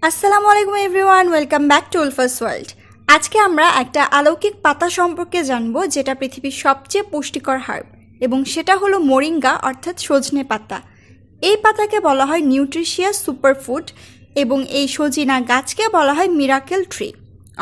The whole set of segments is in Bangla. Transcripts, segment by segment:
আসসালামু আলাইকুম এভরিওয়ান, ওয়েলকাম ব্যাক টু উলফাসওয়ার্ল্ড। আজকে আমরা একটা অলৌকিক পাতা সম্পর্কে জানবো যেটা পৃথিবীর সবচেয়ে পুষ্টিকর হার্ব, এবং সেটা হলো মোরিঙ্গা অর্থাৎ সজনে পাতা। এই পাতাকে বলা হয় নিউট্রিশিয়াস সুপারফুড, এবং এই সজিনা গাছকে বলা হয় মিরাকেল ট্রি।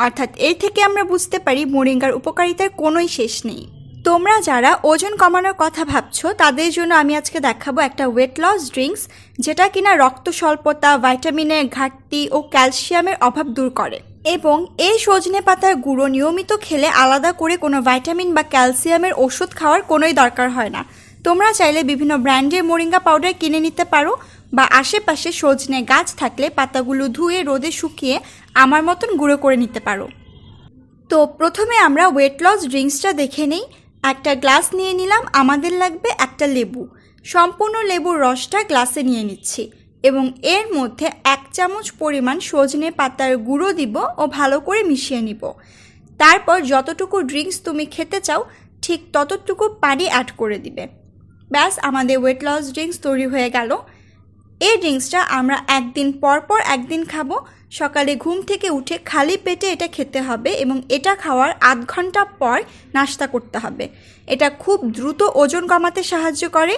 অর্থাৎ এর থেকে আমরা বুঝতে পারি মোরিঙ্গার উপকারিতার কোনোই শেষ নেই। তোমরা যারা ওজন কমানোর কথা ভাবছো তাদের জন্য আমি আজকে দেখাবো একটা ওয়েট লস ড্রিঙ্কস, যেটা কিনা রক্ত স্বল্পতা, ভাইটামিনের ঘাটতি ও ক্যালসিয়ামের অভাব দূর করে। এবং এই সজনে পাতার গুঁড়ো নিয়মিত খেলে আলাদা করে কোনো ভাইটামিন বা ক্যালসিয়ামের ওষুধ খাওয়ার কোনোই দরকার হয় না। তোমরা চাইলে বিভিন্ন ব্র্যান্ডের মোরিঙ্গা পাউডার কিনে নিতে পারো, বা আশেপাশে সজনে গাছ থাকলে পাতাগুলো ধুয়ে রোদে শুকিয়ে আমার মতন গুঁড়ো করে নিতে পারো। তো প্রথমে আমরা ওয়েট লস ড্রিঙ্কসটা দেখে নিই। একটা গ্লাস নিয়ে নিলাম, আমাদের লাগবে একটা লেবু। সম্পূর্ণ লেবুর রসটা গ্লাসে নিয়ে নিচ্ছি এবং এর মধ্যে 1 চামচ পরিমাণ সজনে পাতার গুঁড়ো দিব ও ভালো করে মিশিয়ে নিব। তারপর যতটুকু ড্রিঙ্কস তুমি খেতে চাও ঠিক ততটুকু পানি অ্যাড করে দিবে। ব্যাস, আমাদের ওয়েট লস ড্রিঙ্কস তৈরি হয়ে গেল। এই ড্রিঙ্কসটা আমরা একদিন পর পর একদিন খাবো। সকালে ঘুম থেকে উঠে খালি পেটে এটা খেতে হবে এবং এটা খাওয়ার আধ ঘন্টা পর নাস্তা করতে হবে। এটা খুব দ্রুত ওজন কমাতে সাহায্য করে।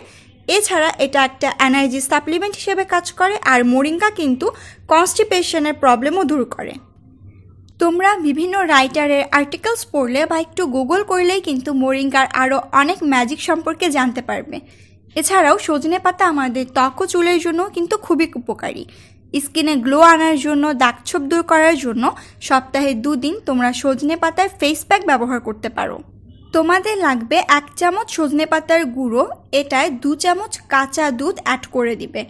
এছাড়া এটা একটা এনার্জি সাপ্লিমেন্ট হিসেবে কাজ করে, আর মোরিঙ্গা কিন্তু কনস্টিপেশনের প্রবলেমও দূর করে। তোমরা বিভিন্ন রাইটারের আর্টিকেলস পড়লে বা একটু গুগল করলেই কিন্তু মোরিঙ্গার আরও অনেক ম্যাজিক সম্পর্কে জানতে পারবে। এছাড়াও সজনে পাতা আমাদের ত্বক ও চুলের জন্য কিন্তু খুবই উপকারী। স্কিনে গ্লো আনার জন্য, দাগছোপ দূর করার জন্য সপ্তাহে 2 দিন তোমরা সজনে পাতার ফেস প্যাক ব্যবহার করতে পারো। তোমাদের লাগবে 1 চামচ সজনে পাতার গুঁড়ো, এটায় 2 চামচ কাঁচা দুধ অ্যাড করে দিবে,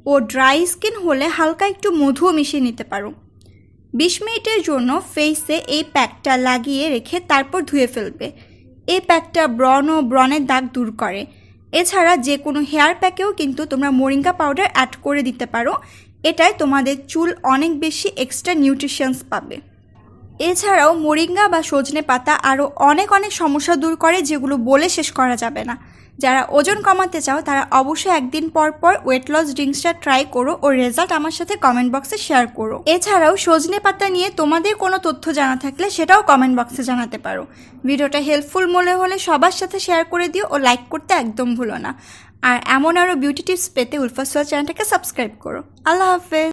ও ড্রাই স্কিন হলে হালকা একটু মধুও মিশিয়ে নিতে পারো। 20 মিনিটের জন্য ফেসে এই প্যাকটা লাগিয়ে রেখে তারপর ধুয়ে ফেলবে। এই প্যাকটা ব্রণ ও ব্রণের দাগ দূর করে। এছাড়া যে কোনো হেয়ার প্যাকেও কিন্তু তোমরা মোরিঙ্গা পাউডার অ্যাড করে দিতে পারো। এটাই তোমাদের চুল অনেক বেশি এক্সট্রা নিউট্রিশনস পাবে। এছাড়াও মোরিঙ্গা বা সজনে পাতা আরও অনেক সমস্যা দূর করে, যেগুলো বলে শেষ করা যাবে না। যারা ওজন কমাতে চাও তারা অবশ্যই একদিন পর পর ওয়েট লস ড্রিঙ্কসটা ট্রাই করো ও রেজাল্ট আমার সাথে কমেন্ট বক্সে শেয়ার করো। এছাড়াও সজনে পাতা নিয়ে তোমাদের কোনো তথ্য জানা থাকলে সেটাও কমেন্ট বক্সে জানাতে পারো। ভিডিওটা হেল্পফুল মনে হলে সবার সাথে শেয়ার করে দিও ও লাইক করতে একদম ভুলো না। আর এমন আরও বিউটি টিপস পেতে উলফাসওয়ার্ল্ড চ্যানেলটাকে সাবস্ক্রাইব করো। আল্লাহ হাফেজ।